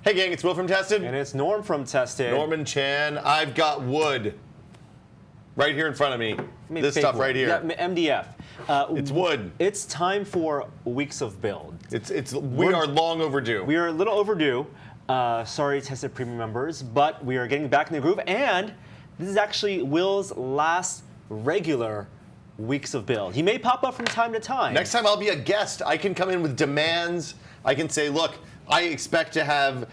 Hey gang, it's Will from Tested. And it's Norm from Tested. Norman Chan. I've got wood right here in front of me. This stuff wood. right here. Yeah, MDF. It's wood. It's time for weeks of build. We are long overdue. We are a little overdue. Sorry, Tested Premium members, but we are getting back in the groove. And this is actually Will's last regular weeks of build. He may pop up from time to time. Next time I'll be a guest. I can come in with demands. I can say, look, I expect to have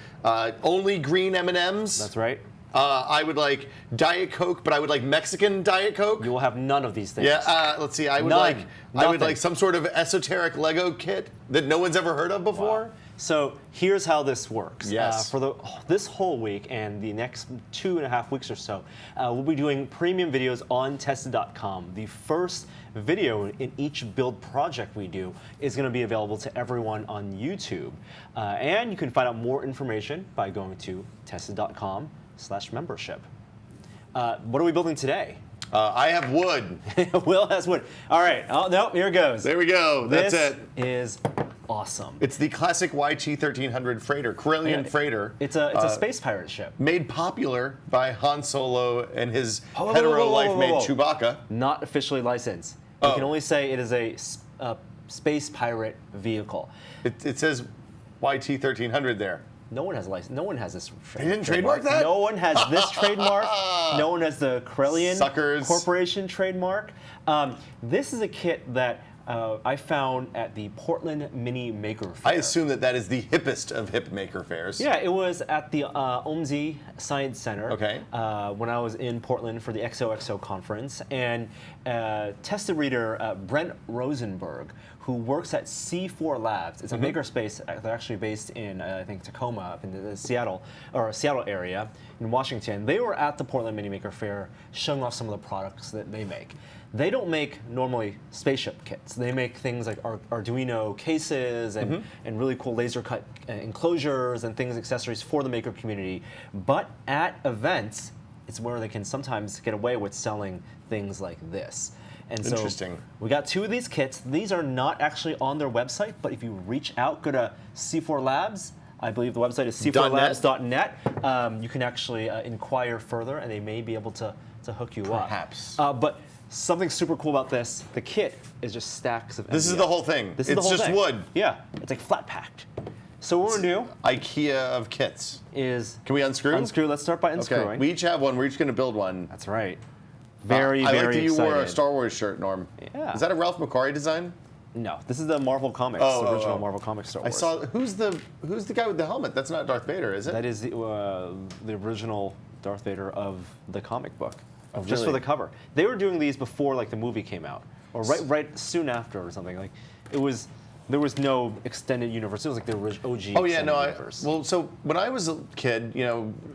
only green M&Ms. That's right. I would like Diet Coke, but I would like Mexican Diet Coke. You will have none of these things. Yeah, let's see. I would like some sort of esoteric Lego kit that no one's ever heard of before. Wow. So here's how this works. Yes. For this whole week and the next 2.5 weeks or so, we'll be doing premium videos on Tested.com. The first video in each build project we do is going to be available to everyone on YouTube. And you can find out more information by going to Tested.com/membership. What are we building today? I have wood. Will has wood. All right. Oh, no, here it goes. There we go. That's it. This is awesome. It's the classic YT-1300 freighter, Corellian freighter. It's a space pirate ship. Made popular by Han Solo and his hetero life-mate Chewbacca. Not officially licensed. We can only say it is a space pirate vehicle. It says YT-1300 there. No one has a license. No one has this trademark. They didn't trademark that? No one has this trademark. No one has the Corellian Corporation trademark. This is a kit that I found at the Portland Mini Maker Faire. I assume that is the hippest of hip maker fairs. Yeah, it was at the OMSI Science Center. Okay. When I was in Portland for the XOXO conference, and Tested reader Brent Rosenberg, who works at C4 Labs, it's a makerspace. They're actually based in I think Tacoma, up in the Seattle area in Washington. They were at the Portland Mini Maker Faire showing off some of the products that they make. They don't make normally spaceship kits. They make things like Arduino cases and really cool laser cut enclosures and things, accessories for the maker community. But at events, it's where they can sometimes get away with selling things like this. And so we got 2 of these kits. These are not actually on their website, but if you reach out, go to C4 Labs. I believe the website is c4labs.net. You can actually inquire further, and they may be able to hook you up. Perhaps. But something super cool about this, the kit is just stacks of MDF. This is the whole thing. It's just wood. Yeah, it's like flat packed. So what we're going to do IKEA of kits. Can we unscrew? Unscrew. Let's start by unscrewing. Okay. We each have one. We're each going to build one. That's right. Very I like that you excited. wore a Star Wars shirt, Norm. Yeah. Is that a Ralph McQuarrie design? No, this is the Marvel Comics, original Marvel Comics Star Wars. I saw. Who's the guy with the helmet? That's not Darth Vader, is it? That is the original Darth Vader of the comic book. Just really? for the cover. They were doing these before like the movie came out, or right soon after or something. Like there was no extended universe. It was like the OG. Oh yeah, no. Universe. Well, so when I was a kid,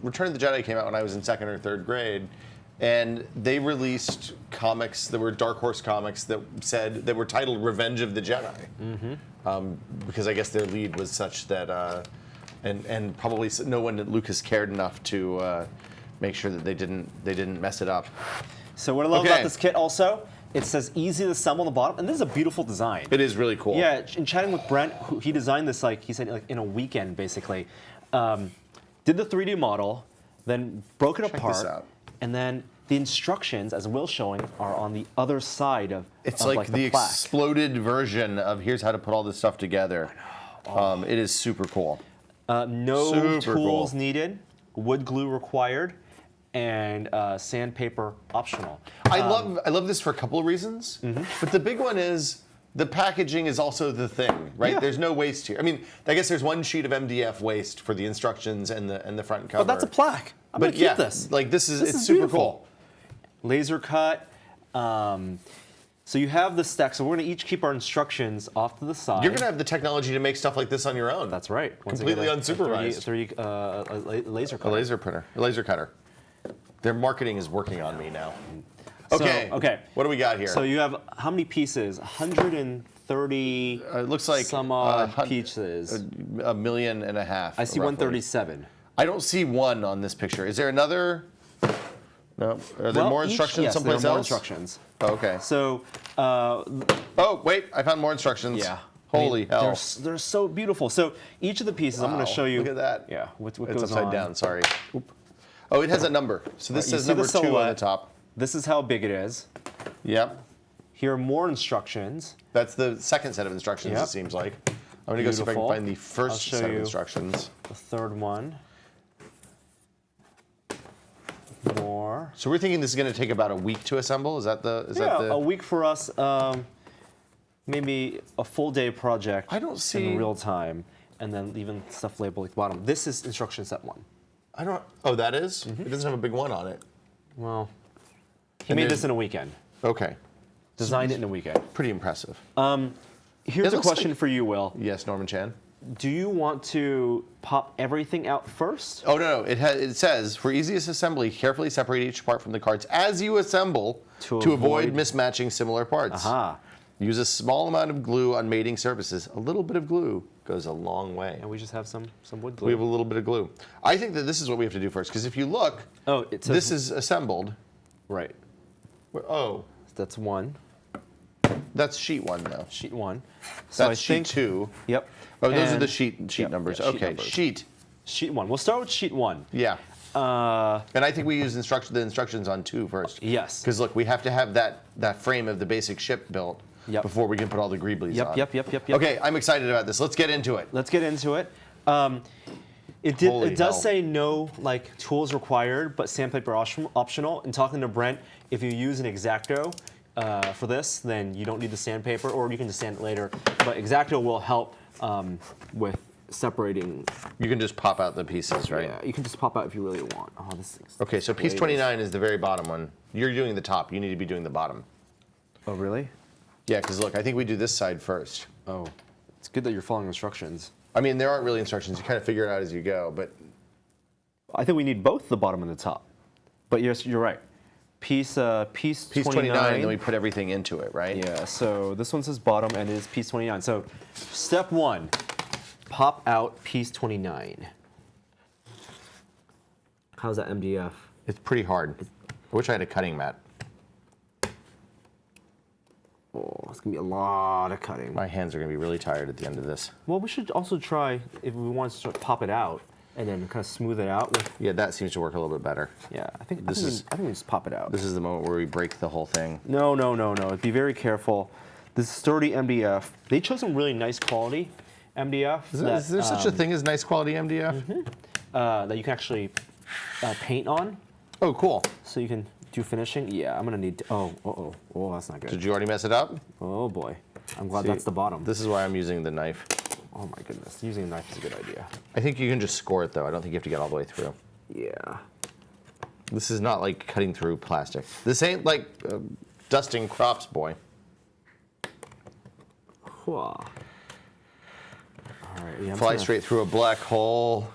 Return of the Jedi came out when I was in 2nd or 3rd grade, and they released comics that were Dark Horse comics that were titled Revenge of the Jedi, because I guess their lead was such that, and probably no one at Lucas cared enough to make sure that they didn't mess it up. So what I love about this kit also, it says easy to assemble on the bottom, and this is a beautiful design. It is really cool. Yeah, in chatting with Brent, he designed this he said in a weekend basically. Did the 3D model, then broke it apart. Check this out. And then the instructions, as Will's showing, are on the other side of It's of like the plaque. exploded version of here's how to put all this stuff together. It is super cool. No tools needed, wood glue required, and sandpaper optional. I love this for a couple of reasons, but the big one is the packaging is also the thing, right? Yeah. There's no waste here. I mean, I guess there's one sheet of MDF waste for the instructions and the front cover. But that's a plaque. I'm gonna keep this. Like it's super beautiful. cool. Laser cut. So you have the stack. So we're going to each keep our instructions off to the side. You're going to have the technology to make stuff like this on your own. That's right. Completely unsupervised. 3D laser cutter. A laser printer. A laser cutter. Their marketing is working on me now. Okay. What do we got here? So you have how many pieces? 130. It looks like some odd pieces. 1.5 million. I see roughly. 137. I don't see one on this picture. Is there another? No. Are there more instructions someplace there are more else? instructions. Oh, okay. So. Oh, wait. I found more instructions. Yeah. Holy hell. They're so beautiful. So each of the pieces, I'm going to Wow, show you. look at that. Yeah, what It's goes upside on. down, sorry. Oop. Oh, it has a number. So this Right, you says see the number 2 on the silhouette. top. This is how big it is. Yep. Here are more instructions. That's the second set of instructions, Yep. it seems like. I'm going to go see if I can Beautiful. find the first I'll show set of you. instructions. The third one. More. So we're thinking this is going to take about a week to assemble? Is that the? A week for us. Maybe a full day project. I don't see- in real time, and then even stuff labeled at the bottom. This is instruction set 1. I don't. Oh, that is? It doesn't have a big one on it. Well, he And made there's- this in a weekend. Okay. Designed it in a weekend. Pretty impressive. Here's It a looks question like- for you, Will. Yes, Norman Chan. Do you want to pop everything out first? Oh no! It says for easiest assembly, carefully separate each part from the cards as you assemble To to avoid avoid- mismatching similar parts. Aha. Use a small amount of glue on mating surfaces. A little bit of glue goes a long way. And we just have some wood glue. We have a little bit of glue. I think that this is what we have to do first, because if you look, Oh, it says this is assembled. right. Oh, That's 1. that's sheet 1 though. Sheet 1. So That's sheet 2. Yep. Oh, those are And the sheet yep, numbers. yeah, sheet Okay, numbers. sheet. Sheet 1. We'll start with sheet 1. Yeah. Uh, And I think we use the instructions on 2 first. Yes. Because look, we have to have that frame of the basic ship built Yep. before we can put all the greeblies Yep, on. yep. Okay, I'm excited about this. Let's get into it. Let's get into it. It Holy does hell. say no tools required, but sandpaper optional. And talking to Brent, if you use an X-Acto for this, then you don't need the sandpaper, or you can just sand it later. But X-Acto will help with separating. You can just pop out the pieces, right? Yeah, you can just pop out if you really want. Oh, this thing's Okay, so piece way 29 is the very bottom one. You're doing the top. You need to be doing the bottom. Oh, really? Yeah, because look, I think we do this side first. Oh, it's good that you're following instructions. I mean, there aren't really instructions. You kind of figure it out as you go, but I think we need both the bottom and the top. But yes, you're right. Piece 29, and then we put everything into it, right? Yeah, so this one says bottom and it is piece 29. So step 1, pop out piece 29. How's that MDF? It's pretty hard. I wish I had a cutting mat. Oh, it's gonna be a lot of cutting. My hands are going to be really tired at the end of this. Well, we should also try, if we want to pop it out and then kind of smooth it out with, Yeah, that seems to work a little bit better. yeah, I think This we just pop it out. This is the moment where we break the whole thing. No. Be very careful. This sturdy MDF. They chose some really nice quality MDF Is there such a thing as nice quality MDF? that you can actually paint on, Oh, cool. so you can do finishing. Yeah, I'm gonna need. Oh, that's not good. Did you already mess it up? Oh boy, I'm glad See, that's the bottom. This is why I'm using the knife. Oh my goodness, using a knife is a good idea. I think you can just score it, though. I don't think you have to get all the way through. Yeah. This is not like cutting through plastic. This ain't like dusting crops, boy. All right. Yeah, Fly straight through a black hole,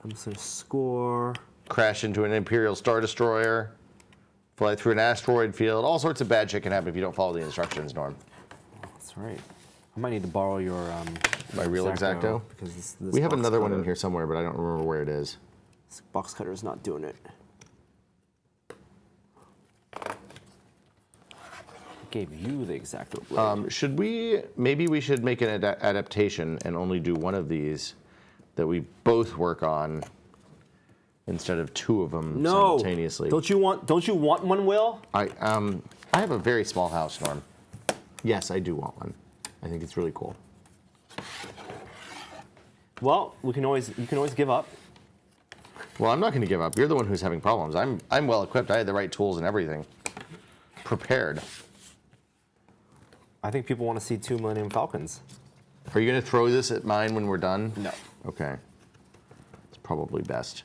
I'm just gonna score. crash into an Imperial Star Destroyer, fly through an asteroid field. All sorts of bad shit can happen if you don't follow the instructions, Norm. That's right. I might need to borrow your My real X-Acto? because this We have box another one in cutter- here somewhere, but I don't remember where it is. This box cutter is not doing it. I gave you the X-Acto blade. Maybe we should make an adaptation and only do one of these that we both work on instead of 2 of them No. simultaneously. Don't you want one, Will? I have a very small house, Norm. Yes, I do want one. I think it's really cool. Well, you can always give up. Well, I'm not going to give up. You're the one who's having problems. I'm well equipped. I had the right tools and everything. Prepared. I think people want to see 2 Millennium Falcons. Are you going to throw this at mine when we're done? No. Okay. It's probably best.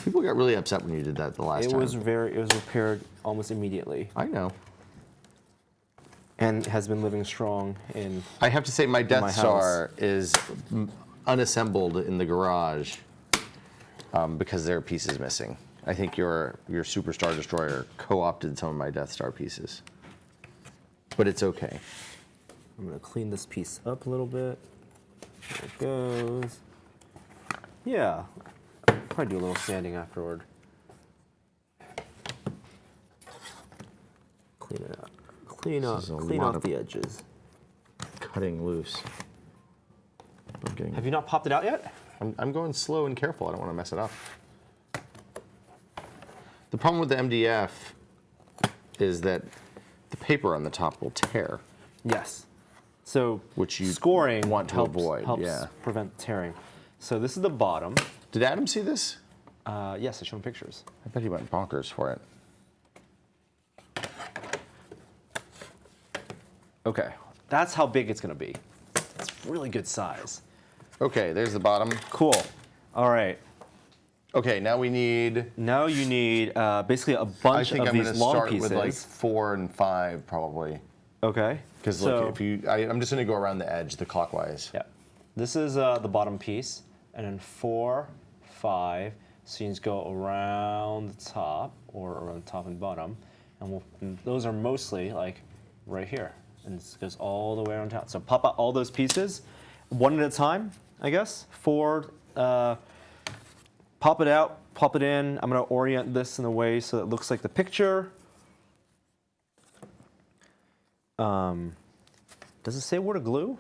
People got really upset when you did that the last It time. was repaired almost immediately, I know. and has been living strong in. I have to say my Death my house. Star is unassembled in the garage because there are pieces missing. I think your Super Star Destroyer co-opted some of my Death Star pieces. But it's okay. I'm gonna clean this piece up a little bit. There it goes. Yeah, probably do a little sanding afterward. Clean it up. Clean This is a clean lot off of the edges. cutting loose. Have you not popped it out yet? I'm going slow and careful. I don't want to mess it up. The problem with the MDF is that the paper on the top will tear. Yes. So which you scoring want to avoid. Helps yeah. prevent tearing. So this is the bottom. Did Adam see this? Yes, I showed him pictures. I bet he went bonkers for it. Okay, that's how big it's going to be. It's really good size. Okay, there's the bottom. Cool. All right. Okay, now we need. Now you need basically a bunch of these long pieces. I think I'm going to start with like 4 and 5 probably. Okay. Because look, I'm just going to go around the edge, the clockwise. Yeah. This is the bottom piece, and then 4, 5. So you just go around the top, or around the top and bottom, and those are mostly like right here, and it goes all the way around top. So pop out all those pieces, one at a time, I guess. 4. Pop it out, pop it in. I'm going to orient this in a way so it looks like the picture. Does it say where to glue?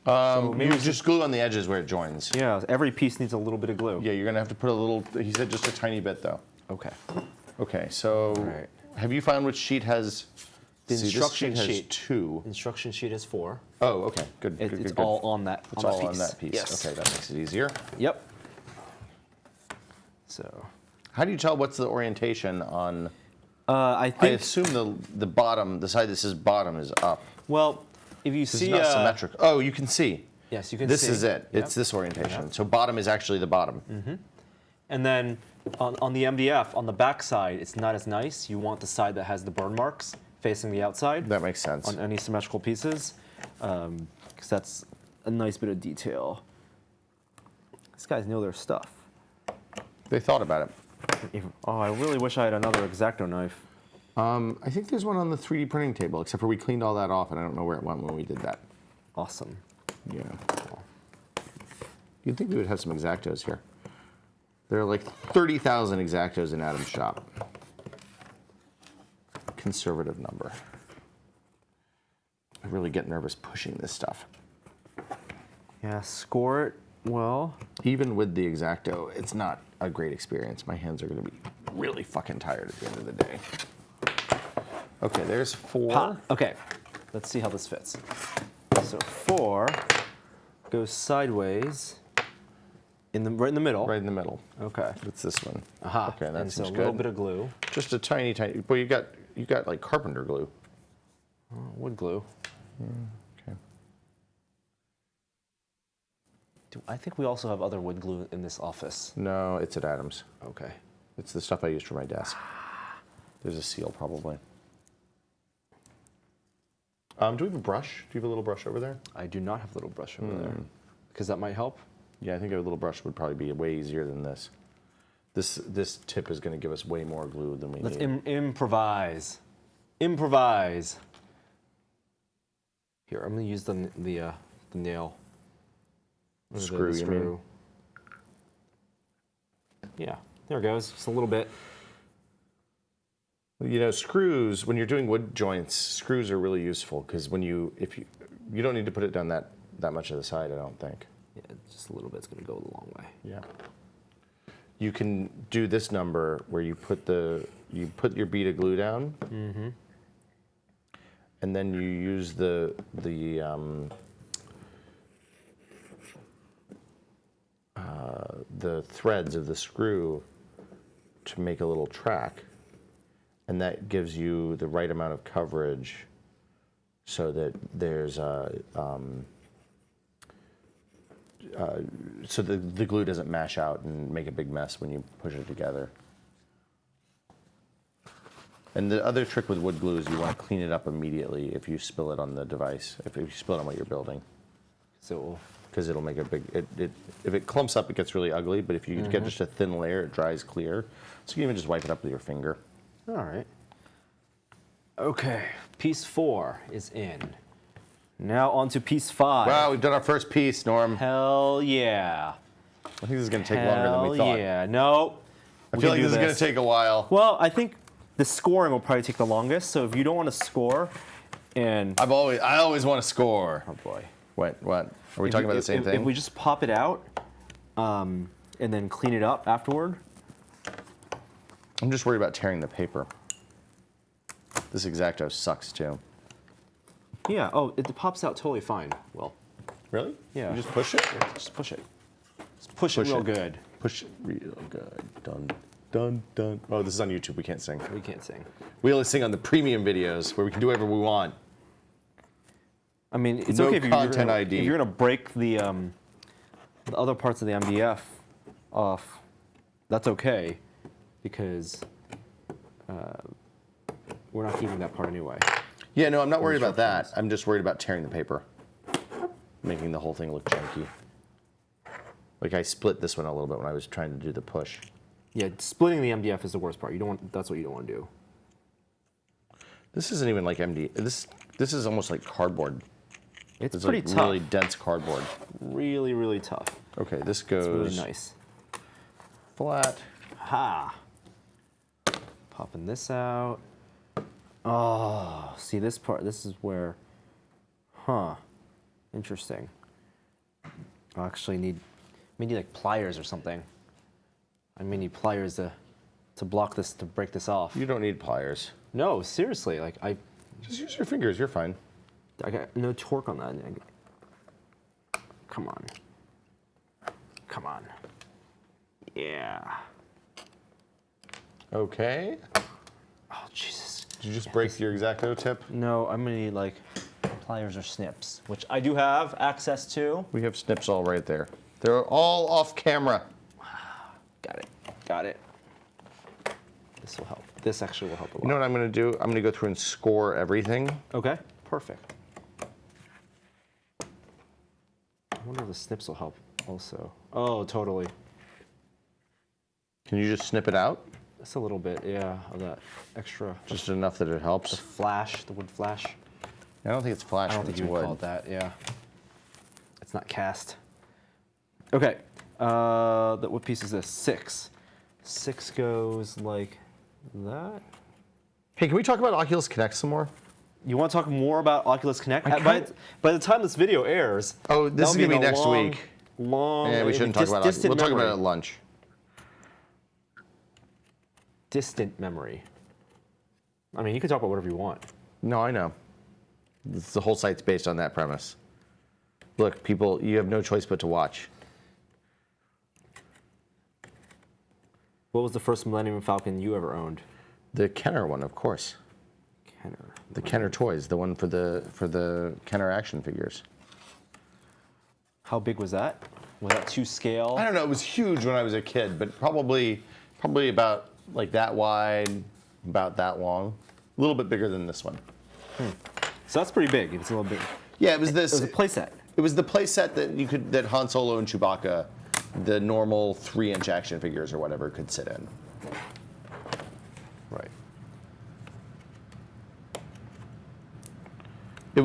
So maybe just glue on the edges where it joins. Yeah, every piece needs a little bit of glue. Yeah, you're going to have to put a little, he said just a tiny bit though. Okay. Okay, so Right. Have you found which sheet has... The See, instruction this sheet has sheet. 2. Instruction sheet is 4. Oh, okay, good, good, It's good. all on that. It's on all that on piece. that piece. Yes. Okay, that makes it easier. Yep. So. How do you tell what's the orientation on... I I think. assume the bottom, the side that says bottom is up. Well, if you It's see. not symmetric. Oh, you can see. Yes, you can This see. is it. Yep. It's this orientation. Yep. So bottom is actually the bottom. And then on the MDF, on the back side, it's not as nice. You want the side that has the burn marks facing the outside. That makes sense. On any symmetrical pieces, because that's a nice bit of detail. These guys know their stuff. They thought about it. Oh, I really wish I had another X-Acto knife. I think there's one on the 3D printing table, except for we cleaned all that off, and I don't know where it went when we did that. Awesome. Yeah. You'd think we would have some X-Actos here. There are like 30,000 X-Actos in Adam's shop. Conservative number. I really get nervous pushing this stuff. Yeah, score it well. Even with the X-Acto, it's not a great experience. My hands are going to be really fucking tired at the end of the day. Okay, there's 4. Pop. Okay, let's see how this fits. So 4 goes sideways right in the middle. Right in the middle. Okay. It's this one. Aha. Okay, that and so seems a little good. bit of glue. Just a tiny. Well, you got like carpenter glue. Wood glue. Okay. I think we also have other wood glue in this office. No, it's at Adam's. Okay. It's the stuff I used for my desk. There's a seal probably. Do we have a brush? Do you have a little brush over there? I do not have a little brush over there. Because that might help. Yeah, I think a little brush would probably be way easier than this. This tip is going to give us way more glue than we Let's need. improvise. Improvise. Here, I'm going to use the nail. Or Screw, you mean? Yeah, there it goes. Just a little bit. You know, screws, when you're doing wood joints, screws are really useful because you don't need to put it down that much of the side, I don't think. Yeah, just a little bit's going to go a long way. Yeah. You can do this number where you put your bead of glue down, and then you use the threads of the screw to make a little track, and that gives you the right amount of coverage so that there's so the glue doesn't mash out and make a big mess when you push it together. And the other trick with wood glue is you want to clean it up immediately if you spill it on the device, if you spill it on what you're building. So, Because it'll make a big, if it clumps up, it gets really ugly, but if you get just a thin layer, it dries clear. So you can even just wipe it up with your finger. all right. Okay, piece 4 is in. Now on to piece 5. Wow, we've done our first piece, Norm. Hell yeah. I think this is going to take longer than we thought. Yeah, no. I feel like this is going to take a while. Well, I think the scoring will probably take the longest. So if you don't want to score, and I always want to score. oh boy, What? Are we talking about the same thing? If we just pop it out, and then clean it up afterward. I'm just worried about tearing the paper. This X-Acto sucks too. Yeah. Oh, it pops out totally fine. Well, Really? yeah. You just push it? Just push it. Just push it real good. Push it real good. Dun, dun, dun. Oh, this is on YouTube. We can't sing. We can't sing. We only sing on the premium videos where we can do whatever we want. I mean, it's No okay if content ID. if you're gonna break the other parts of the MDF off. That's okay, because we're not keeping that part anyway. Yeah, no, I'm not worried about that. I'm just worried about tearing the paper, making the whole thing look junky. Like I split this one a little bit when I was trying to do the push. Yeah, splitting the MDF is the worst part. You don't want. That's what you don't want to do. This isn't even like MD. This is almost like cardboard. It's It's pretty like tough. really dense cardboard. Really, really tough. Okay, this goes It's really nice. flat. Ha! Popping this out. Oh, see this part? This is where, interesting. I'll actually need like pliers or something. I may need pliers to block this, to break this off. You don't need pliers. No, seriously, like Just use your fingers. You're fine. I got no torque on that. Come on. Come on. Yeah. Okay. Oh, Jesus. Did you just break your X-Acto tip? No, I'm gonna need like pliers or snips, which I do have access to. We have snips all right there. They're all off camera. Got it. Got it. This will help. This actually will help a lot. You know what I'm going to do? I'm going to go through and score everything. Okay, perfect. I wonder if the snips will help also. Oh, totally. Can you just snip it out? Just a little bit, yeah, of that extra Just enough that it helps? flash, the wood flash. I don't think it's flash. I don't think it's you would wood. call it that, yeah. It's not cast. Okay, what piece is this? 6. 6 goes like that. Hey, can we talk about Oculus Connect some more? You want to talk more about Oculus Connect? I By the time this video airs, Oh, this is that'll going to be a next long, week. Long. Yeah, we shouldn't talk about it. distant We'll talk about it memory. at lunch. Distant memory. I mean, you can talk about whatever you want. No, I know. The whole site's based on that premise. Look, people, you have no choice but to watch. What was the first Millennium Falcon you ever owned? The Kenner one, of course. Kenner. The Kenner toys, the one for the Kenner action figures. How big was that? Was that to scale? I don't know. It was huge when I was a kid, but probably about like that wide, about that long, a little bit bigger than this one. So that's pretty big. It's a little big. Yeah, it was this. It was a playset. It was the playset that Han Solo and Chewbacca, the normal 3-inch action figures or whatever, could sit in. Right. It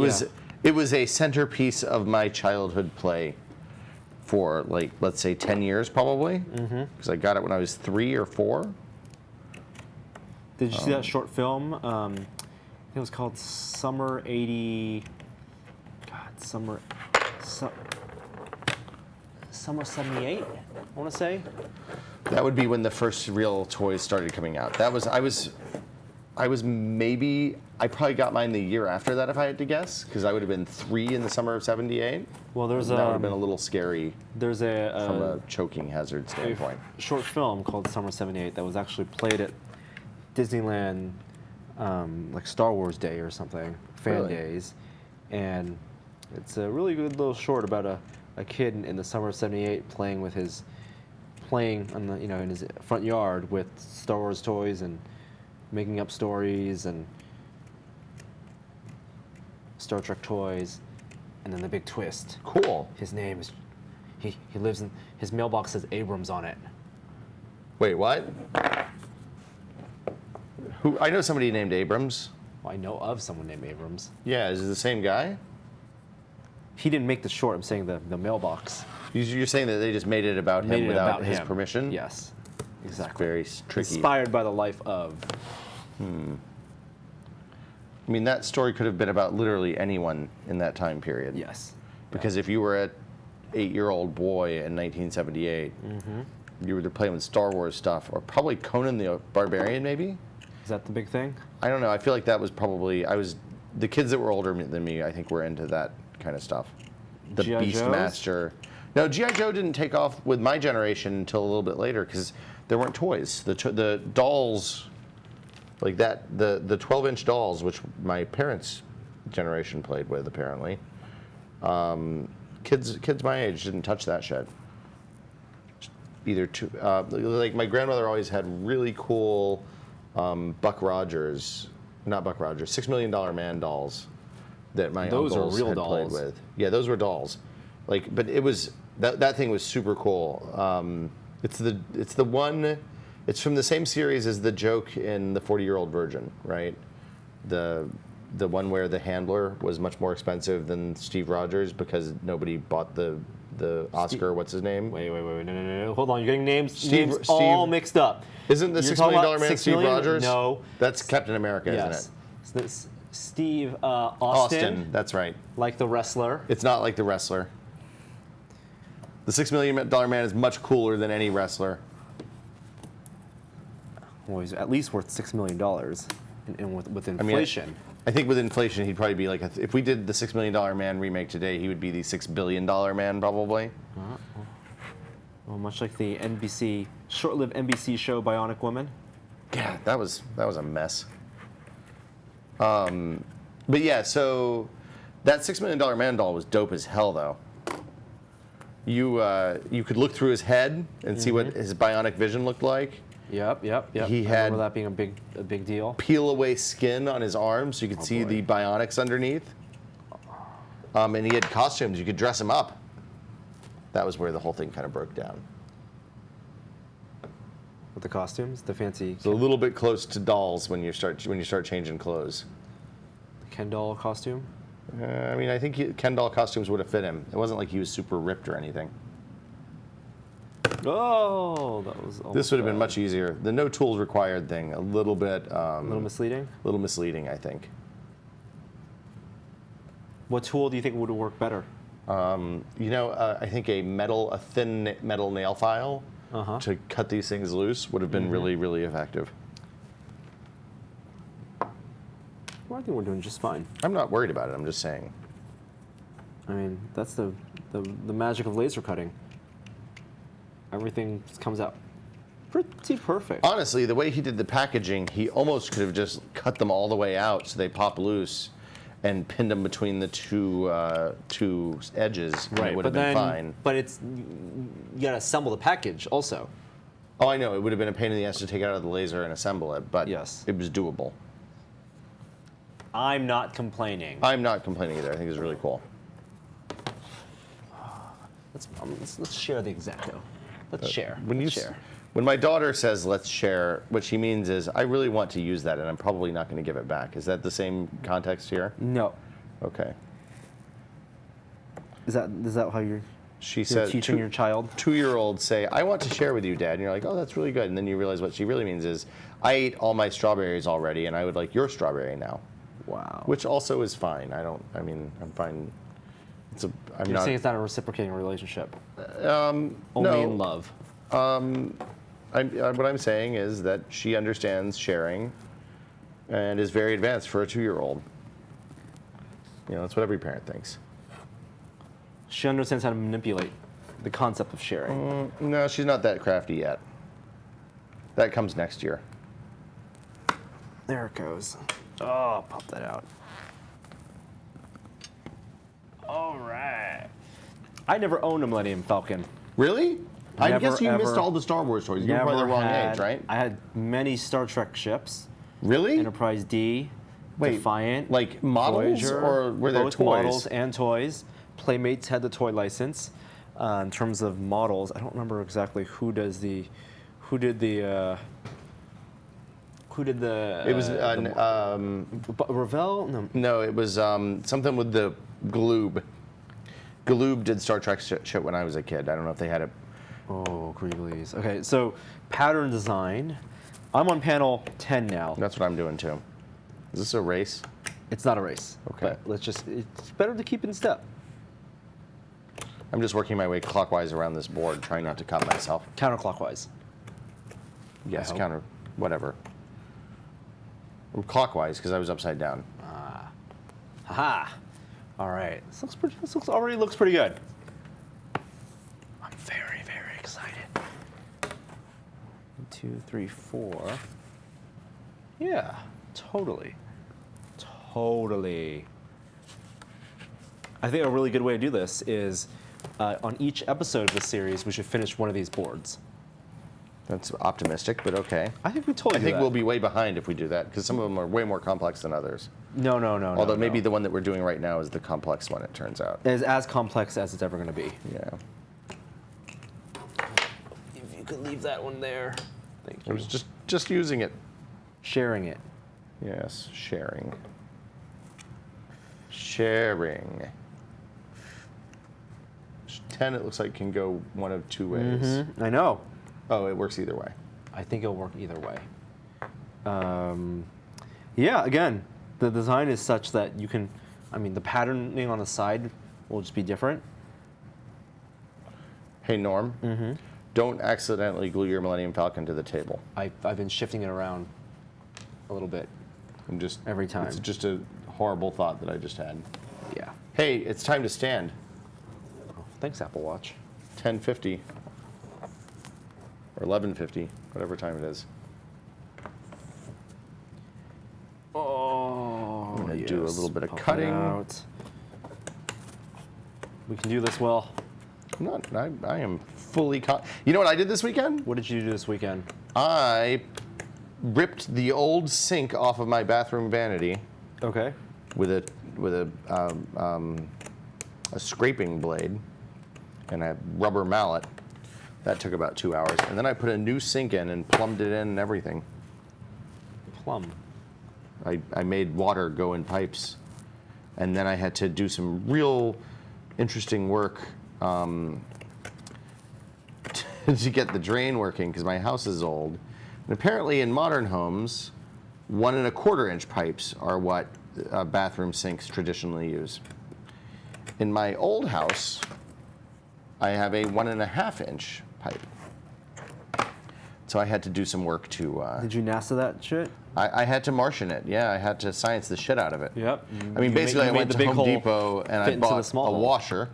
was a centerpiece of my childhood play for like, let's say 10 years probably, because I got it when I was 3 or 4. Did you see that short film? I think it was called Summer 80. God, Summer 78. I want to say. That would be when the first real toys started coming out. That was I probably got mine the year after that if I had to guess, because I would have been 3 in the summer of '78. Well, there's that would have been a little scary there's from a a choking hazard standpoint. short film called Summer 78 that was actually played at Disneyland, like Star Wars Day or something, fan Really? days, and it's a really good little short about a kid in the summer of '78 playing on the in his front yard with Star Wars toys and making up stories and Star Trek toys, and then the big twist. Cool. His name is he lives in his mailbox says Abrams on it. Wait, what? Who? I know somebody named Abrams. Well, I know of someone named Abrams. Yeah, is it the same guy? He didn't make the short. I'm saying the mailbox. You're saying that they just made it about him without his permission? Yes, It's exactly. very tricky. Inspired by the life of. I mean, that story could have been about literally anyone in that time period. Yes. Because if you were an 8-year-old boy in 1978, you were either playing with Star Wars stuff or probably Conan the Barbarian, maybe? Is that the big thing? I don't know. I feel like that was probably, the kids that were older than me, I think were into that kind of stuff. The G.I. Joes? Beastmaster. No, G.I. Joe didn't take off with my generation until a little bit later because there weren't toys. The dolls, like that, the 12-inch dolls, which my parents' generation played with, apparently. Kids my age didn't touch that shit. Like my grandmother always had really cool Buck Rogers, not Buck Rogers, $6 Million Man dolls that my uncles real had dolls. played with. Yeah, those were dolls. Like, but it was that thing was super cool. It's the one. It's from the same series as the joke in The 40-Year-Old Virgin, right? The one where the handler was much more expensive than Steve Rogers because nobody bought the Oscar. What's his name? Wait, no. Hold on, you're getting names all mixed up. Isn't the $6 Million Man Steve Rogers? No. That's Captain America, Yes. isn't it? Steve Austin, that's right. like the wrestler. It's not like the wrestler. The $6 Million Man is much cooler than any wrestler. Well, he's at least worth $6 million with inflation. I think with inflation, he'd probably be like, if we did the $6 Million Man remake today, he would be the $6 billion man probably. Well, much like the short-lived NBC show Bionic Woman. Yeah, that was a mess. But yeah, so that $6 Million Man doll was dope as hell, though. You could look through his head and see what his bionic vision looked like. Yep. He I had remember that being a big deal. Peel away skin on his arms so you could see the bionics underneath. And he had costumes. You could dress him up. That was where the whole thing kind of broke down. With the costumes, the fancy It's a little bit close to dolls when you start changing clothes. Ken doll costume. I mean, I think Ken doll costumes would have fit him. It wasn't like he was super ripped or anything. Oh, that was. This would have been much easier. The no tools required thing, a little bit. A little misleading. A little misleading, I think. What tool do you think would work better? I think a thin metal nail file to cut these things loose would have been really, really effective. Well, I think we're doing just fine. I'm not worried about it. I'm just saying. I mean, that's the magic of laser cutting. Everything just comes out pretty perfect. Honestly, the way he did the packaging, he almost could have just cut them all the way out so they pop loose and pinned them between the two edges. And it would have been fine. But you gotta assemble the package also. Oh, I know. It would have been a pain in the ass to take it out of the laser and assemble it, but yes, it was doable. I'm not complaining. I'm not complaining either. I think it's really cool. Let's share the X-Acto. Let's share. When my daughter says "let's share," what she means is I really want to use that, and I'm probably not going to give it back. Is that the same context here? No. Okay. Is that how you're said teaching your child? 2-year-olds say, "I want to share with you, Dad," and you're like, "Oh, that's really good." And then you realize what she really means is, "I ate all my strawberries already, and I would like your strawberry now." Wow. Which also is fine. I'm fine. You're saying it's not a reciprocating relationship. Only in love. What I'm saying is that she understands sharing and is very advanced for a 2-year-old. That's what every parent thinks. She understands how to manipulate the concept of sharing. No, she's not that crafty yet. That comes next year. There it goes. Oh, pop that out. All right. I never owned a Millennium Falcon. Really? I guess you missed ever- all the Star Wars toys. You were probably the wrong age, right? I had many Star Trek ships. Really? Enterprise D, Wait, Defiant, like models, Voyager, or were there both toys? models and toys. Playmates had the toy license. In terms of models, I don't remember exactly who did the. It was Revell? No. no, it was something with the Gloob. Gloob did Star Trek shit when I was a kid. I don't know if they had it. Oh, Greeley's. Okay, so pattern design. I'm on panel 10 now. That's what I'm doing too. Is this a race? It's not a race. Okay. But it's better to keep in step. I'm just working my way clockwise around this board, trying not to cut myself. Counterclockwise. Yes, hope. counter, whatever. I'm clockwise because I was upside down. Haha. All right. This already looks pretty good. I'm very, very excited. 1, 2, 3, 4. Yeah, totally. Totally. I think a really good way to do this is on each episode of this series, we should finish one of these boards. That's optimistic, but okay. I think we totally I think we'll be way behind if we do that because some of them are way more complex than others. No. Although maybe the one that we're doing right now is the complex one, it turns out. Is as complex as it's ever going to be. Yeah. If you could leave that one there. Thank I you. was just using it. Sharing it. Yes, sharing. Sharing. 10, it looks like, can go one of two ways. I know. Oh, it works either way. I think it'll work either way. Yeah, again, the design is such that you can, the patterning on the side will just be different. Hey, Norm. Don't accidentally glue your Millennium Falcon to the table. I've been shifting it around a little bit. I'm just Every time. It's just a horrible thought that I just had. Yeah. Hey, it's time to stand. Oh, thanks, Apple Watch. 10:50 or 11:50, whatever time it is. Oh, I'm gonna do a little bit of Pop it cutting. out. We can do this well. I am fully You know what I did this weekend? What did you do this weekend? I ripped the old sink off of my bathroom vanity Okay. with a scraping blade and a rubber mallet. That took about 2 hours, and then I put a new sink in and plumbed it in and everything. Plum. I made water go in pipes, and then I had to do some real interesting work to get the drain working because my house is old. And apparently, in modern homes, 1 1/4 inch pipes are what bathroom sinks traditionally use. In my old house, I have a 1 1/2 inch pipe. So I had to do some work to. Did you NASA that shit? I had to Martian it. Yeah, I had to science the shit out of it. Yep. I mean, basically, I went to Home Depot and I fit into the bought small a hole. washer,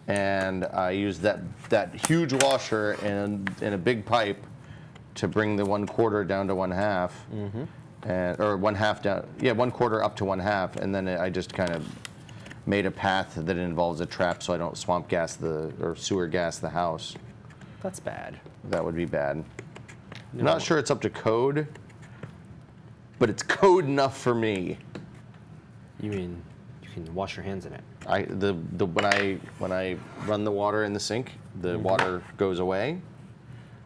and I used that huge washer in a big pipe to bring the 1/4 down to 1/2, and or 1/2 down. Yeah, 1/4 up to 1/2, and then I just kind of made a path that involves a trap so I don't swamp gas or sewer gas the house. That's bad. That would be bad. No. I'm not sure it's up to code, but it's code enough for me. You mean you can wash your hands in it? When I run the water in the sink, the water goes away.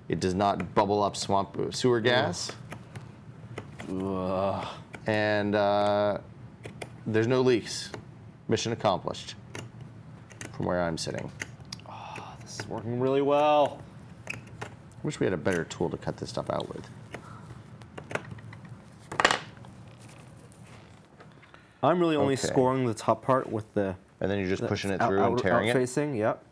It does not bubble up sewer gas, Ugh. and there's no leaks. Mission accomplished. From where I'm sitting. This is working really well. Wish we had a better tool to cut this stuff out with. I'm really only Okay. scoring the top part with the. And then you're just pushing it through and tearing it. Facing, yep.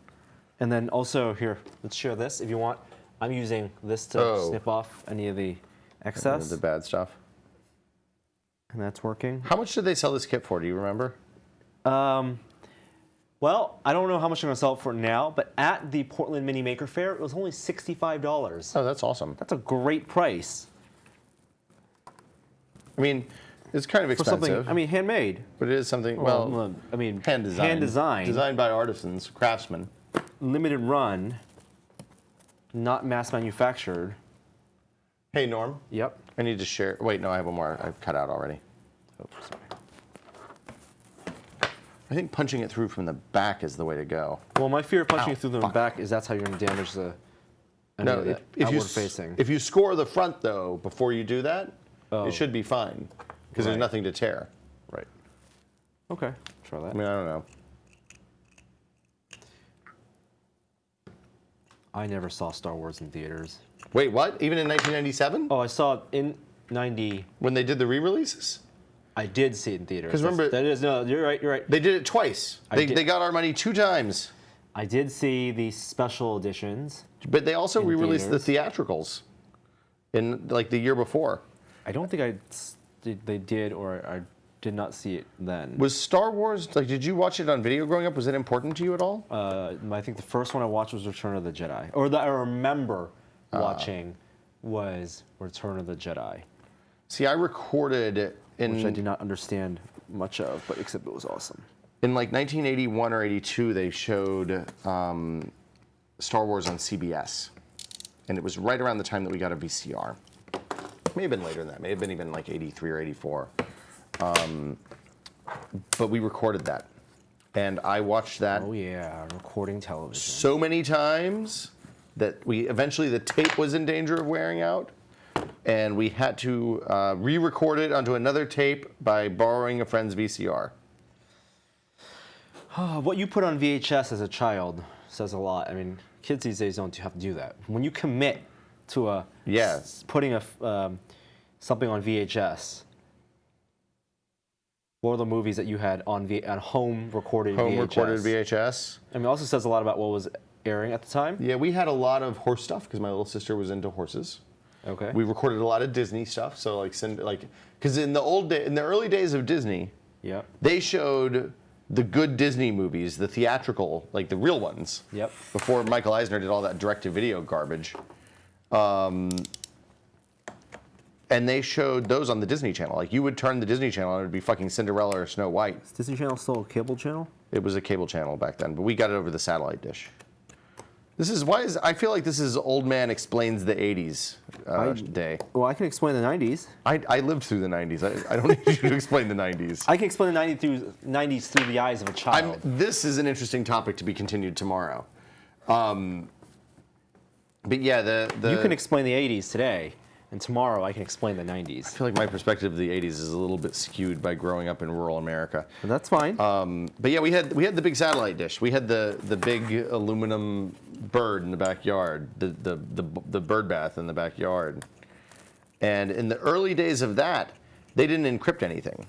And then also here, let's share this if you want. I'm using this to Oh. snip off any of the excess, The bad stuff. and that's working. How much did they sell this kit for? Do you remember? Well, I don't know how much I'm going to sell it for now, but at the Portland Mini Maker Faire, it was only $65. Oh, that's awesome. That's a great price I mean, it's kind of for expensive. something. I mean, handmade. but it is something. Well, I mean, hand design. Hand design. Designed by artisans, craftsmen. Limited run. Not mass manufactured. Hey, Norm. Yep. I need to share. Wait, no, I have one more. I've cut out already. Oh, sorry. I think punching it through from the back is the way to go. Well, my fear of punching Ow, through the fuck. back is that's how you're going to damage the. No, if you facing. if you score the front though before you do that, it should be fine because there's Right. nothing to tear. Right. Okay. Try that. I mean, I don't know. I never saw Star Wars in theaters. Wait, what? Even in 1997? Oh, I saw it in 90. When they did the re-releases? I did see it in theaters. 'Cause remember- that is no. You're right. You're right. They did it twice. They did- got our money 2 times. I did see the special editions. But they also re-released the theaters. theatricals in like the year before. I don't think they did, or I did not see it then. Was Star Wars, like, did you watch it on video growing up? Was it important to you at all? I think the first one I watched was Return of the Jedi, or that I remember watching was Return of the Jedi, See, I recorded which I did not understand much of, but except it was awesome. in like 1981 or 82, they showed Star Wars on CBS. And it was right around the time that we got a VCR. May have been later than that. May have been even like 83 or 84. But we recorded that. And I watched that Oh yeah, recording television. so many times that eventually the tape was in danger of wearing out. And we had to re-record it onto another tape by borrowing a friend's VCR. What you put on VHS as a child says a lot. I mean, kids these days don't have to do that. When you commit to putting something on VHS, what are the movies that you had on home recorded VHS? Home recorded VHS. I mean, it also says a lot about what was airing at the time. Yeah, we had a lot of horse stuff because my little sister was into horses. Okay. We recorded a lot of Disney stuff. So because in the early days of Disney, Yep. they showed the good Disney movies, the theatrical, like the real ones. Yep. Before Michael Eisner did all that direct-to-video garbage. And they showed those on the Disney Channel. Like, you would turn the Disney Channel and it would be fucking Cinderella or Snow White. Is Disney Channel still a cable channel? It was a cable channel back then, but we got it over the satellite dish. I feel like this is old man explains the 80s day. Well, I can explain the 90s. I lived through the 90s. I don't need you to explain the 90s. I can explain the 90s through the eyes of a child. This is an interesting topic to be continued tomorrow. But yeah, You can explain the 80s today, and tomorrow I can explain the 90s. I feel like my perspective of the 80s is a little bit skewed by growing up in rural America. But that's fine. But yeah, we had the big satellite dish. We had the big aluminum bird in the backyard, the bird bath in the backyard. And in the early days of that, they didn't encrypt anything.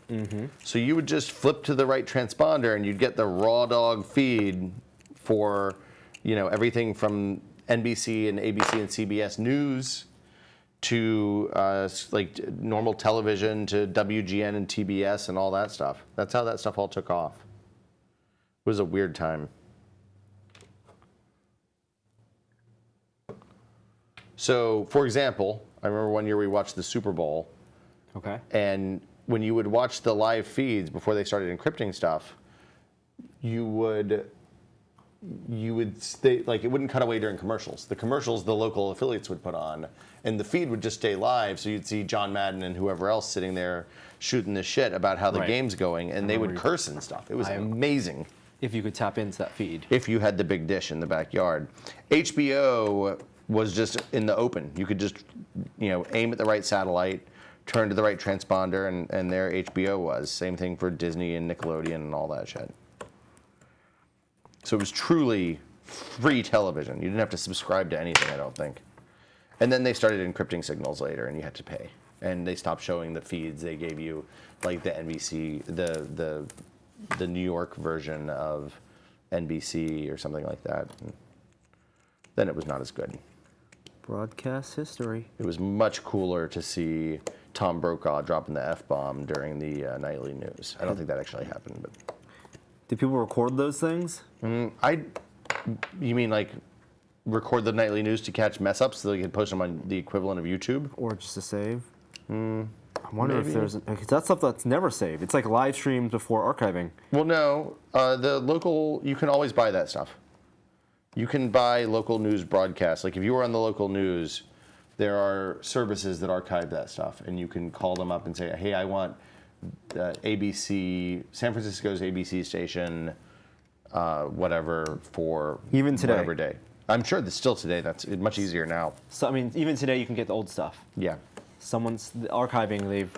Mm-hmm. So you would just flip to the right transponder and you'd get the raw dog feed for, everything from NBC and ABC and CBS News to like normal television to WGN and TBS and all that stuff. That's how that stuff all took off. It was a weird time. So, for example, I remember one year we watched the Super Bowl. Okay. And when you would watch the live feeds before they started encrypting stuff, it wouldn't cut away during commercials. The commercials the local affiliates would put on, and the feed would just stay live. So you'd see John Madden and whoever else sitting there shooting the shit about how the game's going, and they would curse and stuff. It was amazing. If you could tap into that feed. If you had the big dish in the backyard. HBO was just in the open. You could just, aim at the right satellite, turn to the right transponder, and there HBO was. Same thing for Disney and Nickelodeon and all that shit. So it was truly free television. You didn't have to subscribe to anything, I don't think. And then they started encrypting signals later, and you had to pay. And they stopped showing the feeds. They gave you, like, the NBC, the New York version of NBC or something like that. And then it was not as good. Broadcast history. It was much cooler to see Tom Brokaw dropping the F-bomb during the nightly news. I don't think that actually happened, but... Did people record those things? You mean like record the nightly news to catch mess ups so they could post them on the equivalent of YouTube? Or just to save? I wonder if there's... Because that's stuff that's never saved. It's like live streams before archiving. Well, no. You can always buy that stuff. You can buy local news broadcasts. Like if you were on the local news, there are services that archive that stuff. And you can call them up and say, hey, I want ABC, San Francisco's ABC station, whatever, for even today. Whatever day. I'm sure that still today, that's much easier now. So, I mean, even today you can get the old stuff. Yeah. Someone's archiving,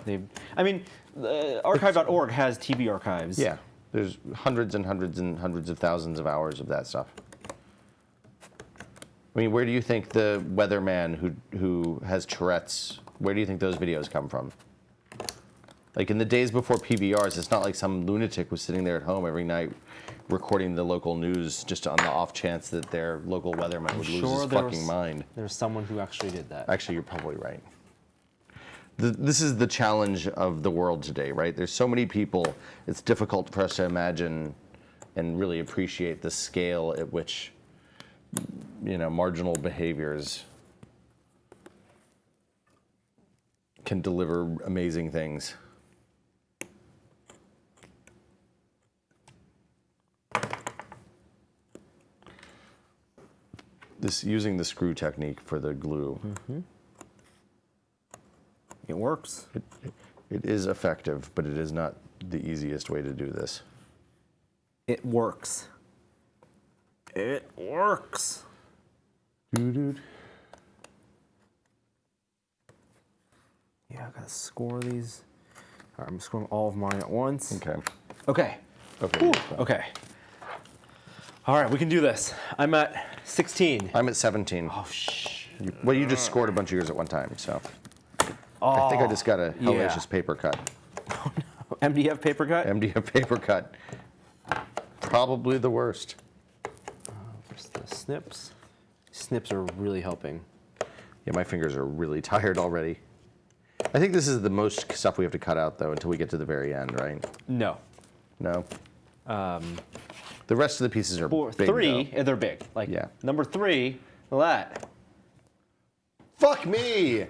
archive.org has TV archives. Yeah. There's hundreds and hundreds and hundreds of thousands of hours of that stuff. I mean, where do you think the weatherman who has Tourette's, where do you think those videos come from? Like in the days before PVRs, it's not like some lunatic was sitting there at home every night recording the local news just on the off chance that their local weatherman would lose his fucking mind. There's someone who actually did that. Actually, you're probably right. This is the challenge of the world today, right? There's so many people, it's difficult for us to imagine and really appreciate the scale at which, marginal behaviors can deliver amazing things. Using the screw technique for the glue. Mm-hmm. It works. It is effective, but it is not the easiest way to do this. It works. It works. Doo-doo. Yeah, I gotta score these. All right, I'm scoring all of mine at once. Okay. Okay. Okay. Okay. All right, we can do this. I'm at 16. I'm at 17. Oh, shh. You just scored a bunch of yours at one time, so. I think I just got a hellacious paper cut. Oh, no. MDF paper cut? MDF paper cut. Probably the worst. Where's the snips? Snips are really helping. Yeah, my fingers are really tired already. I think this is the most stuff we have to cut out, though, until we get to the very end, right? No. No? The rest of the pieces are big, three, though. they're big. Like, Yeah. number 3, look at that. Fuck me!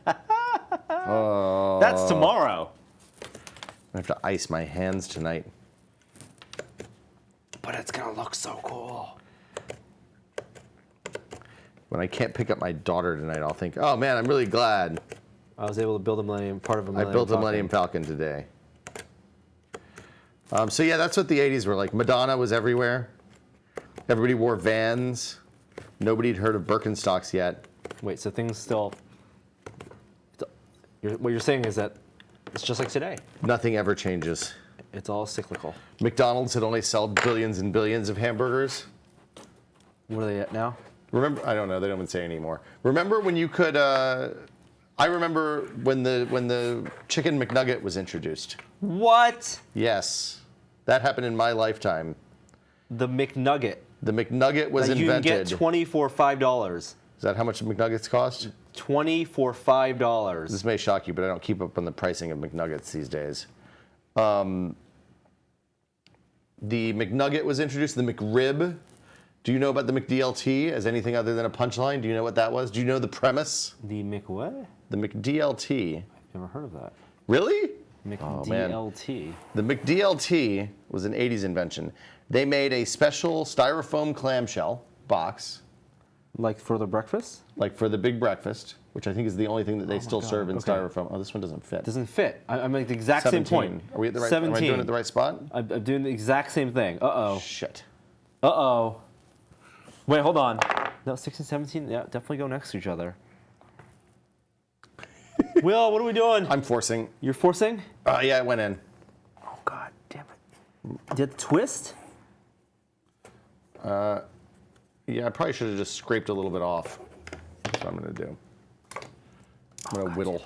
That's tomorrow. I have to ice my hands tonight. But it's gonna look so cool. When I can't pick up my daughter tonight, I'll think, oh man, I'm really glad I was able to build part of a Millennium I built a Falcon. Millennium Falcon today. So yeah, that's what the 80s were like. Madonna was everywhere. Everybody wore Vans. Nobody had heard of Birkenstocks yet. Wait, so things still... What you're saying is that it's just like today. Nothing ever changes. It's all cyclical. McDonald's had only sold billions and billions of hamburgers. What are they at now? Remember, I don't know, they don't even say anymore. Remember when you could, I remember when the Chicken McNugget was introduced. What? Yes, that happened in my lifetime. The McNugget. The McNugget was that invented. You can get 20 for $5. Is that how much McNuggets cost? 20 for $5. This may shock you, but I don't keep up on the pricing of McNuggets these days. The McNugget was introduced, the McRib. Do you know about the McDLT as anything other than a punchline? Do you know what that was? Do you know the premise? The McWhat? The McDLT. I've never heard of that. Really? McDLT. The McDLT was an 80s invention. They made a special styrofoam clamshell box. Like for the breakfast? Like for the big breakfast, which I think is the only thing that they still God, serve in okay. styrofoam. Oh, this one doesn't fit. Doesn't fit. I'm at the exact 17. same point. Are we at the right? 17. Am I doing it at the right spot? I'm doing the exact same thing. Uh-oh. Shit. Uh-oh. Wait, hold on. No, 16, 17, yeah, definitely go next to each other. Will, what are we doing? I'm forcing. You're forcing? Yeah, it went in. Oh, God damn it. Did it twist? Yeah, I probably should have just scraped a little bit off. That's what I'm going to do. I'm going to whittle.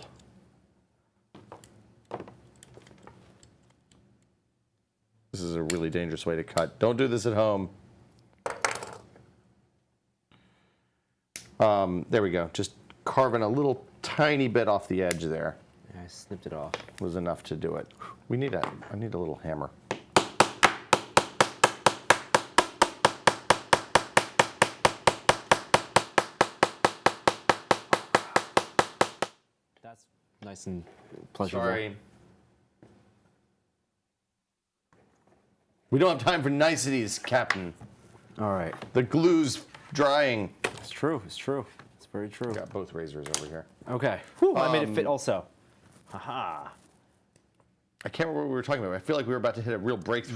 This is a really dangerous way to cut. Don't do this at home. There we go. Just carving a little tiny bit off the edge there Yeah, I snipped it off. was enough to do it. I need a little hammer. That's nice and pleasurable. Sorry. We don't have time for niceties, Captain. All right. The glue's drying. It's true. It's true. It's very true. Got both razors over here. Okay. Whew, I made it fit also. Haha. I can't remember what we were talking about. I feel like we were about to hit a real breakthrough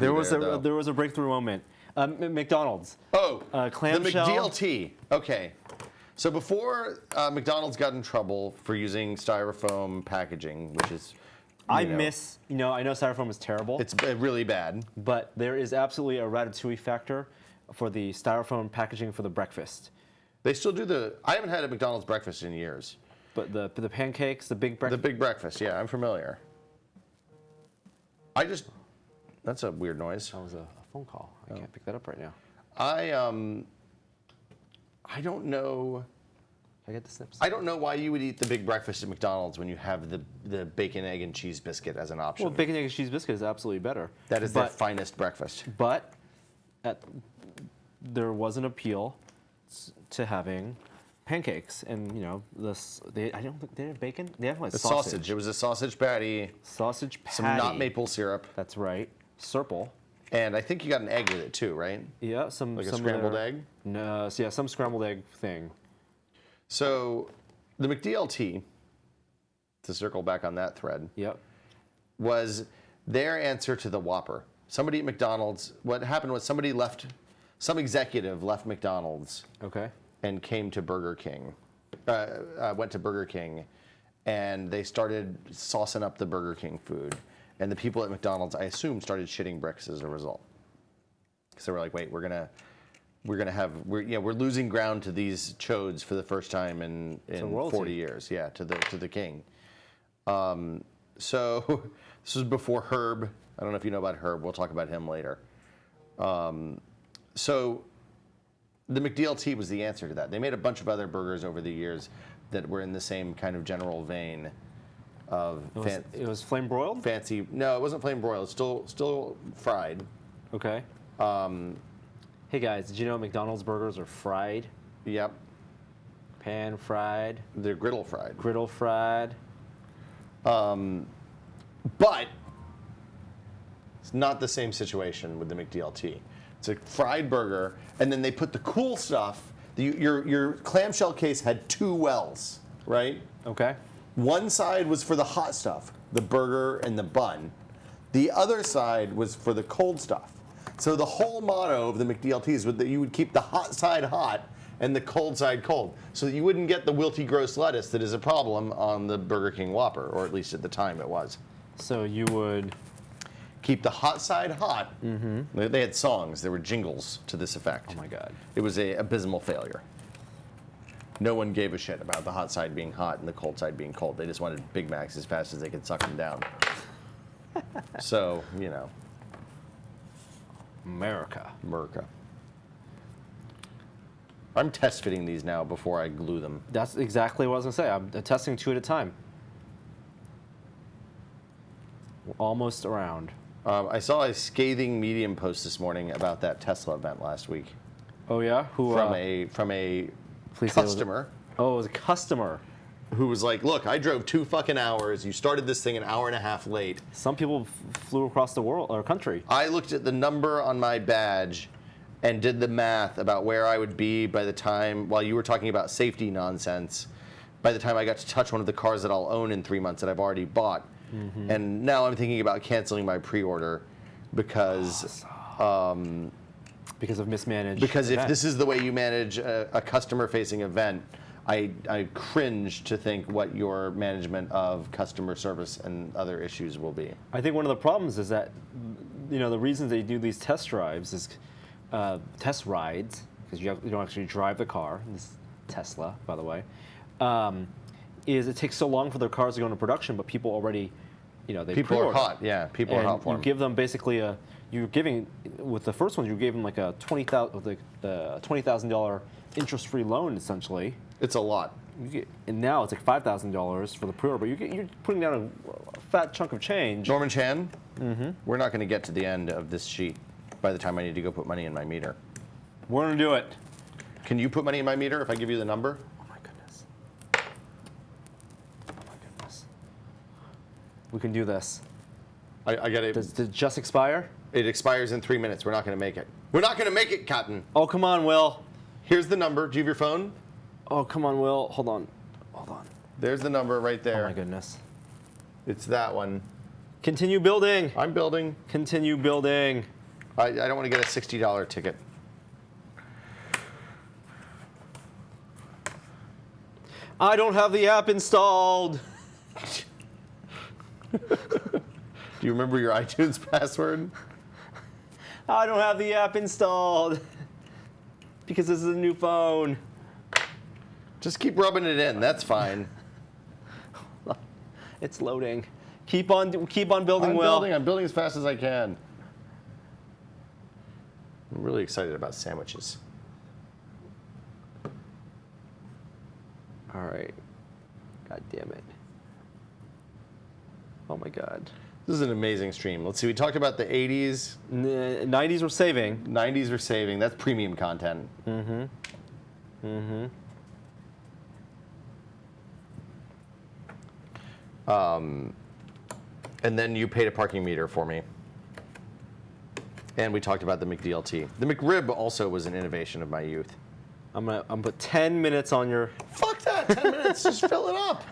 There was a breakthrough moment. McDonald's. Oh, clamshell. the McDLT. Okay. So before McDonald's got in trouble for using styrofoam packaging, which is, I know styrofoam is terrible. it's really bad. But there is absolutely a ratatouille factor for the styrofoam packaging for the breakfast. They still do the. I haven't had a McDonald's breakfast in years. But the pancakes, the big breakfast. The big breakfast, yeah, I'm familiar. That's a weird noise. That was a phone call. I can't pick that up right now. I don't know. I get the snips. I don't know why you would eat the big breakfast at McDonald's when you have the bacon, egg, and cheese biscuit as an option. Well, bacon, egg, and cheese biscuit is absolutely better. That is their finest breakfast. But there was an appeal to having pancakes, and I don't think they have bacon. They have like Sausage. It was a sausage patty. Sausage patty. Some not maple syrup. That's right. Serple. And I think you got an egg with it too, right? Yeah, some a scrambled egg. No, so yeah, some scrambled egg thing. So, the McDLT, to circle back on that thread, Yep. was their answer to the Whopper. Somebody at McDonald's. What happened was some executive left McDonald's. Okay. And came to Burger King, went to Burger King, and they started saucing up the Burger King food. And the people at McDonald's, I assume, started shitting bricks as a result. So we're like, wait, we're losing ground to these chodes for the first time in 40 years. Yeah, to the king. So this was before Herb. I don't know if you know about Herb. We'll talk about him later. So the McDLT was the answer to that. They made a bunch of other burgers over the years that were in the same kind of general vein of it was flame broiled? Fancy. No, it wasn't flame broiled. Still fried. Okay. Hey guys, did you know McDonald's burgers are fried? Yep. Pan fried. They're griddle fried. Griddle fried. But it's not the same situation with the McDLT. It's a fried burger, and then they put the cool stuff. Your clamshell case had two wells, right? Okay. One side was for the hot stuff, the burger and the bun. The other side was for the cold stuff. So the whole motto of the McDLTs was that you would keep the hot side hot and the cold side cold, so that you wouldn't get the wilty gross lettuce that is a problem on the Burger King Whopper, or at least at the time it was. So you would keep the hot side hot. Mm-hmm. They had songs. There were jingles to this effect. Oh my God. It was an abysmal failure. No one gave a shit about the hot side being hot and the cold side being cold. They just wanted Big Macs as fast as they could suck them down. So, America. I'm test fitting these now before I glue them. That's exactly what I was going to say. I'm testing 2 at a time. We're almost around. I saw a scathing Medium post this morning about that Tesla event last week. Oh yeah? Who? From a customer. It was a customer. Who was like, look, I drove 2 fucking hours. You started this thing an hour and a half late. Some people flew across the world or country. I looked at the number on my badge and did the math about where I would be by the time, while you were talking about safety nonsense, by the time I got to touch one of the cars that I'll own in 3 months that I've already bought. Mm-hmm. And now I'm thinking about canceling my pre-order because of mismanaged. Because if this is the way you manage a customer-facing event, I cringe to think what your management of customer service and other issues will be. I think one of the problems is that, the reason they do these test drives is test rides, because you don't actually drive the car. This Tesla, by the way, is it takes so long for their cars to go into production, but people already, they people pre-order. are hot. Yeah, people are hot for them. You give them basically you're giving with the first one you gave them like a $20,000 interest-free loan essentially. It's a lot. And now it's like $5,000 for the pre-order, but you're putting down a fat chunk of change. Norman Chan, we're not going to get to the end of this sheet by the time I need to go put money in my meter. We're going to do it. Can you put money in my meter if I give you the number? Oh my goodness. We can do this. I got it. Does it just expire? It expires in 3 minutes. We're not going to make it. We're not going to make it, Cotton. Oh, come on, Will. Here's the number. Do you have your phone? Oh, come on, Will. Hold on. There's the number right there. Oh my goodness. It's that one. Continue building. I'm building. Continue building. I don't want to get a $60 ticket. I don't have the app installed. Do you remember your iTunes password? I don't have the app installed because this is a new phone. Just keep rubbing it in. That's fine. It's loading. Keep on building, Will. I'm building as fast as I can. I'm really excited about sandwiches. All right. God damn it. Oh my God. This is an amazing stream. Let's see. We talked about the 80s. 90s we're saving. 90s we're saving. That's premium content. Mm-hmm. Mm-hmm. And then you paid a parking meter for me. And we talked about the McDLT. The McRib also was an innovation of my youth. I'm gonna put 10 minutes on your. Fuck that! 10 minutes. Just fill it up.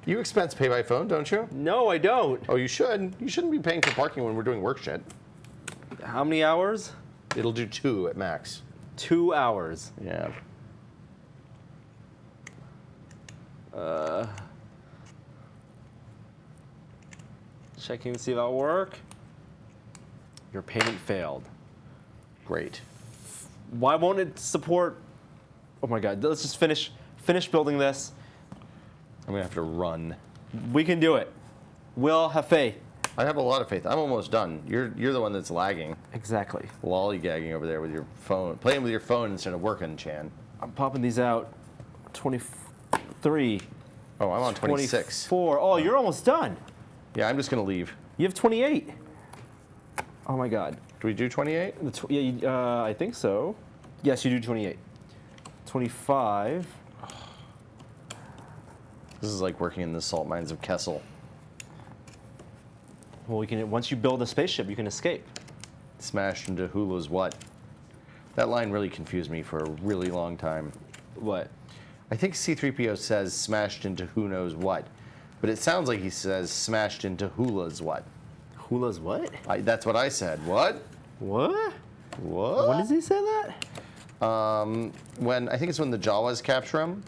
You expense pay by phone, don't you? No, I don't. Oh, you should. You shouldn't be paying for parking when we're doing work shit. How many hours? It'll do 2 at max. 2 hours. Yeah. Checking to see if that'll work. Your payment failed. Great. Why won't it support? Oh my God! Let's just finish building this. I'm gonna have to run. We can do it. Will, have faith. I have a lot of faith. I'm almost done. You're the one that's lagging. Exactly. Lollygagging over there with your phone, playing with your phone instead of working, Chan. I'm popping these out. 23. Oh, I'm on 26. 24. Oh, you're almost done. Yeah, I'm just gonna leave. You have 28. Oh my God. Do we do 28? I think so. Yes, you do 28. 25. This is like working in the salt mines of Kessel. Well, we can. Once you build a spaceship, you can escape. Smashed into Hula's what? That line really confused me for a really long time. What? I think C-3PO says smashed into who knows what, but it sounds like he says smashed into Hula's what. Hula's what? That's what I said. What? What? What? When does he say that? When I think it's when the Jawas capture him.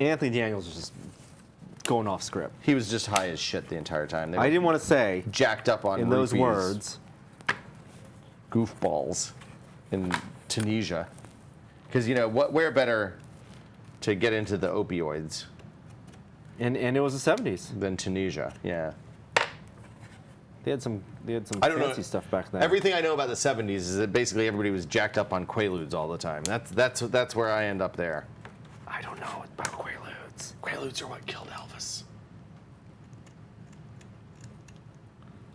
Anthony Daniels was just going off script. He was just high as shit the entire time. They I were didn't want to say jacked up on in those rupees. words. Goofballs in Tunisia. Because, you know, where better to get into the opioids And it was the 70s. than Tunisia? Yeah. They had some I don't fancy know. stuff back then. Everything I know about the 70s is that basically everybody was jacked up on Quaaludes all the time. That's where I end up there. I don't know about Quaaludes. Quaaludes are what killed Elvis.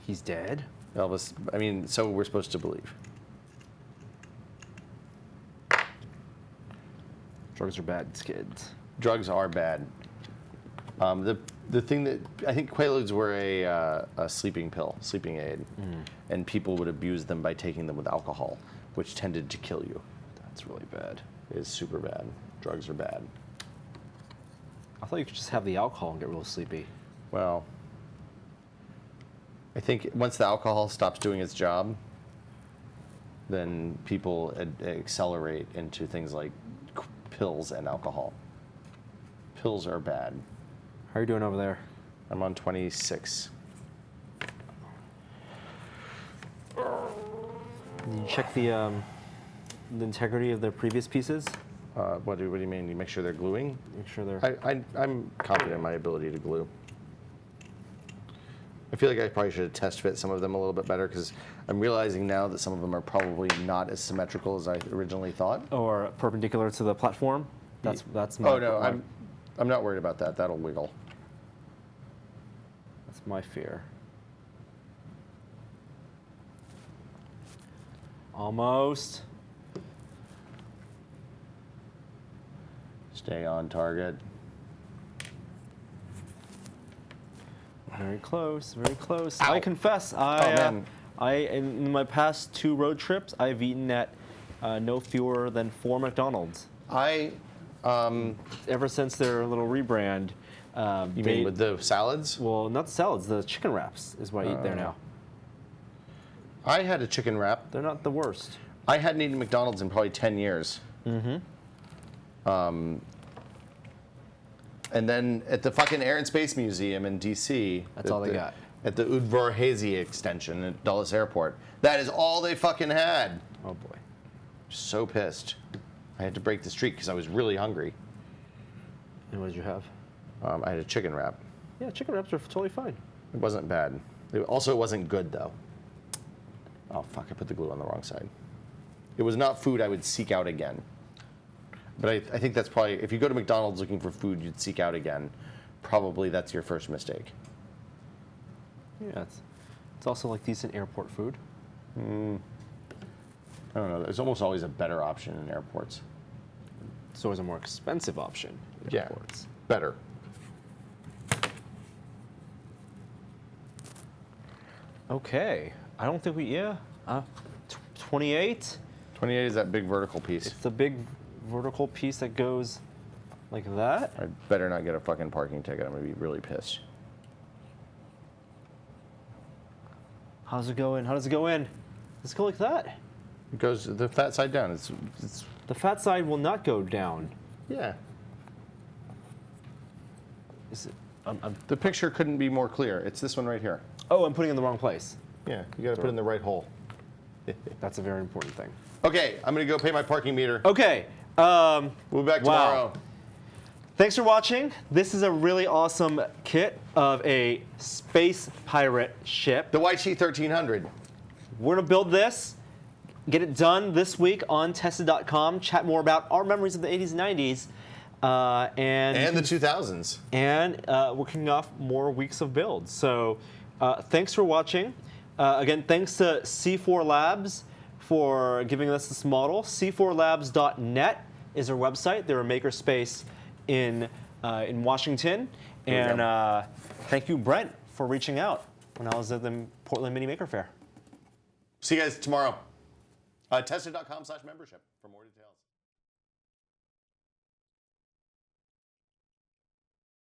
He's dead? Elvis, I mean, so we're supposed to believe. Drugs are bad, kids. Drugs are bad. The thing that I think Quaaludes were a sleeping pill, sleeping aid, and people would abuse them by taking them with alcohol, which tended to kill you. That's really bad. It is super bad. Drugs are bad. I thought you could just have the alcohol and get real sleepy. Well, I think once the alcohol stops doing its job, then people accelerate into things like pills and alcohol. Pills are bad. How are you doing over there? I'm on 26. Did you check the integrity of their previous pieces? What do you mean? You make sure they're gluing? Make sure they're. I'm confident in my ability to glue. I feel like I probably should have test fit some of them a little bit better because I'm realizing now that some of them are probably not as symmetrical as I originally thought. Or perpendicular to the platform? That's my. Oh no, I'm not worried about that. That'll wiggle. That's my fear. Almost. Stay on target. Very close, very close. Ow. I confess, man. In my past 2 road trips, I've eaten at no fewer than 4 McDonald's. Ever since their little rebrand. You mean with the salads? Well, not the salads, the chicken wraps is what I eat there now. I had a chicken wrap. They're not the worst. I hadn't eaten McDonald's in probably 10 years. Mm-hmm. And then at the fucking Air and Space Museum in D.C. That's all they got. At the Udvar-Hazy extension at Dulles Airport. That is all they fucking had. Oh boy. So pissed. I had to break the streak because I was really hungry. And what did you have? I had a chicken wrap. Yeah, chicken wraps are totally fine. It wasn't bad. It wasn't good, though. Oh, fuck, I put the glue on the wrong side. It was not food I would seek out again. But I think that's probably, if you go to McDonald's looking for food you'd seek out again, probably that's your first mistake. Yeah, it's also like decent airport food. I don't know. There's almost always a better option in airports. It's always a more expensive option in airports. Better. Okay. I don't think 28? 28 is that big vertical piece. It's the big vertical piece that goes like that. I better not get a fucking parking ticket. I'm going to be really pissed. How's it go in? How does it go in? Does it go like that? It goes the fat side down. It's The fat side will not go down. yeah. Is it, The picture couldn't be more clear. It's this one right here. oh, I'm putting it in the wrong place. Yeah, you got to put it in the right hole. That's a very important thing. Okay, I'm going to go pay my parking meter. Okay. We'll be back tomorrow. Wow. Thanks for watching. This is a really awesome kit of a space pirate ship. The YT-1300. We're going to build this, get it done this week on tested.com, chat more about our memories of the 80s and 90s. And the 2000s. And we're kicking off more weeks of builds. So thanks for watching. Again, thanks to C4 Labs for giving us this model. C4labs.net is our website. They're a makerspace in Washington. And thank you, Brent, for reaching out when I was at the Portland Mini Maker Faire. See you guys tomorrow. Tested.com/membership for more details.